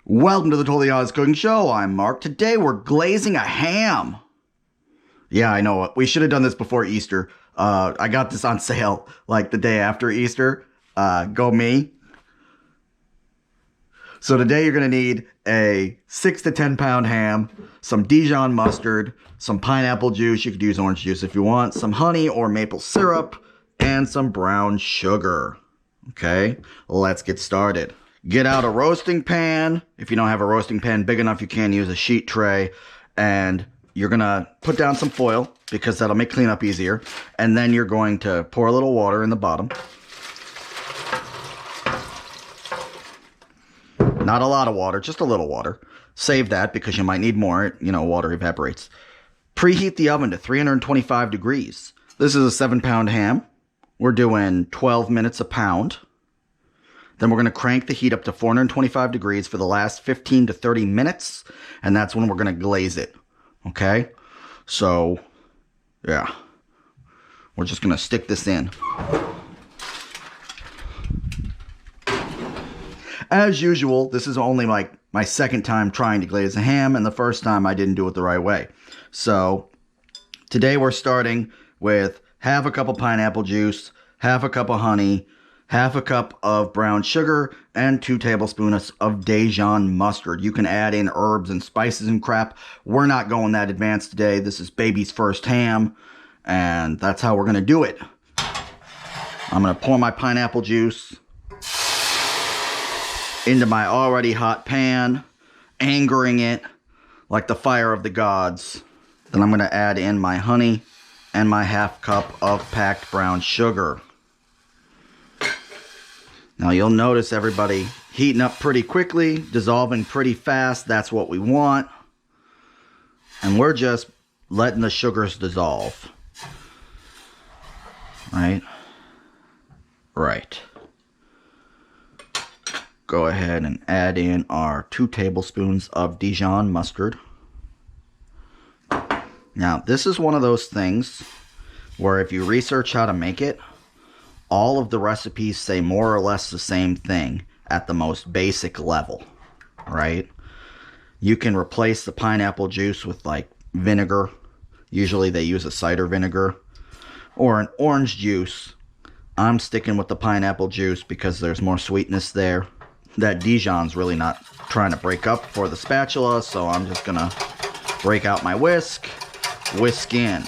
Welcome to the Totally Honest Cooking Show. I'm Mark. Today we're glazing a ham. Yeah, I know. We should have done this before Easter. I got this on sale like the day after Easter. Go me. So today you're going to need a 6 to 10 pound ham, some Dijon mustard, some pineapple juice. You could use orange juice if you want, some honey or maple syrup, and some brown sugar. Okay, let's get started. Get out a roasting pan. If you don't have a roasting pan big enough, you can use a sheet tray. And you're going to put down some foil because that'll make cleanup easier. And then you're going to pour a little water in the bottom. Not a lot of water, just a little water. Save that because you might need more. You know, water evaporates. Preheat the oven to 325 degrees. This is a 7-pound ham. We're doing 12 minutes a pound. Then we're going to crank the heat up to 425 degrees for the last 15 to 30 minutes. And that's when we're going to glaze it. Okay? So, yeah. We're just going to stick this in. As usual, this is only like my second time trying to glaze a ham. And the first time I didn't do it the right way. So, today we're starting with half a cup of pineapple juice, half a cup of honey, half a cup of brown sugar, and 2 tablespoons of Dijon mustard. You can add in herbs and spices and crap. We're not going that advanced today. This is baby's first ham, and that's how we're going to do it. I'm going to pour my pineapple juice into my already hot pan, angering it like the fire of the gods. Then I'm going to add in my honey and my half cup of packed brown sugar. Now you'll notice everybody heating up pretty quickly, dissolving pretty fast. That's what we want. And we're just letting the sugars dissolve. Right? Right. Go ahead and add in our 2 tablespoons of Dijon mustard. Now, this is one of those things where if you research how to make it, all of the recipes say more or less the same thing at the most basic level, right? You can replace the pineapple juice with like vinegar. Usually they use a cider vinegar or an orange juice. I'm sticking with the pineapple juice because there's more sweetness there. That Dijon's really not trying to break up for the spatula, so I'm just gonna break out my whisk in.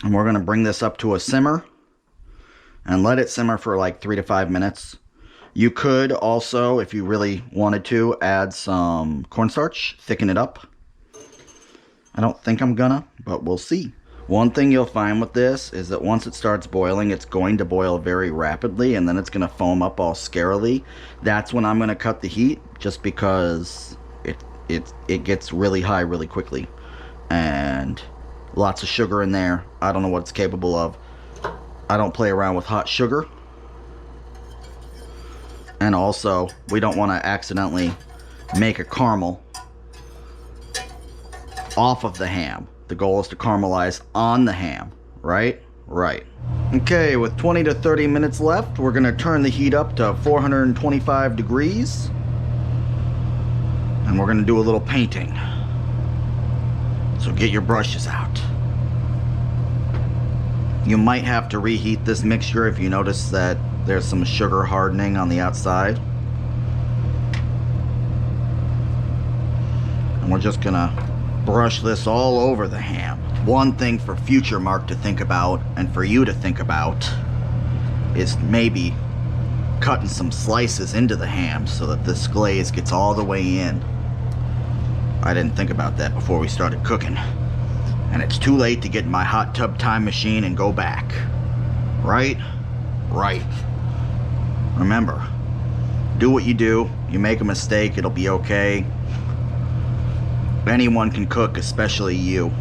And we're gonna bring this up to a simmer and let it simmer for like 3 to 5 minutes. You could also, if you really wanted to, add some cornstarch, thicken it up. I don't think I'm gonna, but we'll see. One thing you'll find with this is that once it starts boiling, it's going to boil very rapidly, and then it's gonna foam up all scarily. That's when I'm gonna cut the heat, just because it gets really high really quickly. And lots of sugar in there. I don't know what it's capable of. I don't play around with hot sugar. And also, we don't want to accidentally make a caramel off of the ham. The goal is to caramelize on the ham, right? Right. Okay, with 20 to 30 minutes left, we're going to turn the heat up to 425 degrees. And we're going to do a little painting. So get your brushes out. You might have to reheat this mixture if you notice that there's some sugar hardening on the outside. And we're just gonna brush this all over the ham. One thing for future Mark to think about, and for you to think about, is maybe cutting some slices into the ham so that this glaze gets all the way in. I didn't think about that before we started cooking. And it's too late to get in my hot tub time machine and go back. Right? Right. Remember, do what you do. You make a mistake, it'll be okay. Anyone can cook, especially you.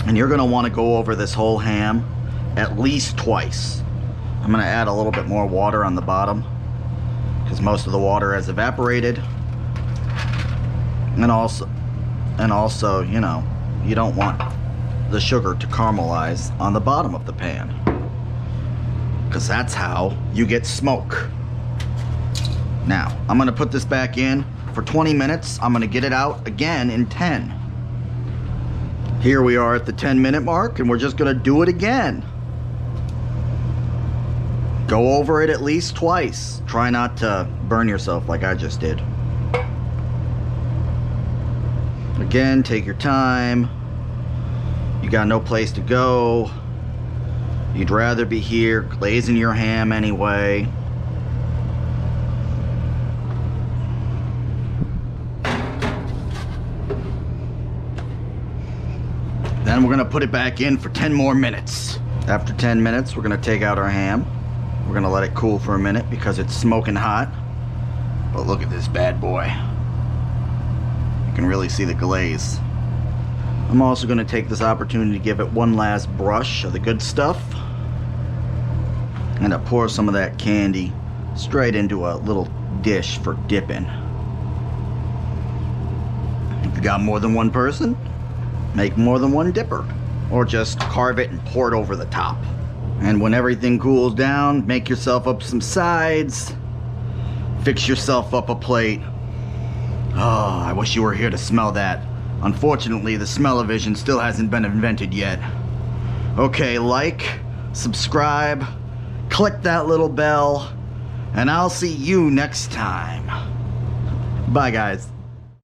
And you're gonna wanna go over this whole ham at least twice. I'm gonna add a little bit more water on the bottom because most of the water has evaporated. And also, you know, you don't want the sugar to caramelize on the bottom of the pan, because that's how you get smoke. Now, I'm gonna put this back in for 20 minutes. I'm gonna get it out again in 10. Here we are at the 10-minute mark, and we're just gonna do it again. Go over it at least twice. Try not to burn yourself like I just did. Again, take your time. You got no place to go. You'd rather be here glazing your ham anyway. Then we're gonna put it back in for 10 more minutes. After 10 minutes, we're gonna take out our ham. We're gonna let it cool for a minute because it's smoking hot. But look at this bad boy. You can really see the glaze. I'm also gonna take this opportunity to give it one last brush of the good stuff. And to pour some of that candy straight into a little dish for dipping. If you got more than one person, make more than one dipper. Or just carve it and pour it over the top. And when everything cools down, make yourself up some sides. Fix yourself up a plate. Oh, I wish you were here to smell that. Unfortunately, the smell-o-vision still hasn't been invented yet. Okay, like, subscribe, click that little bell, and I'll see you next time. Bye, guys.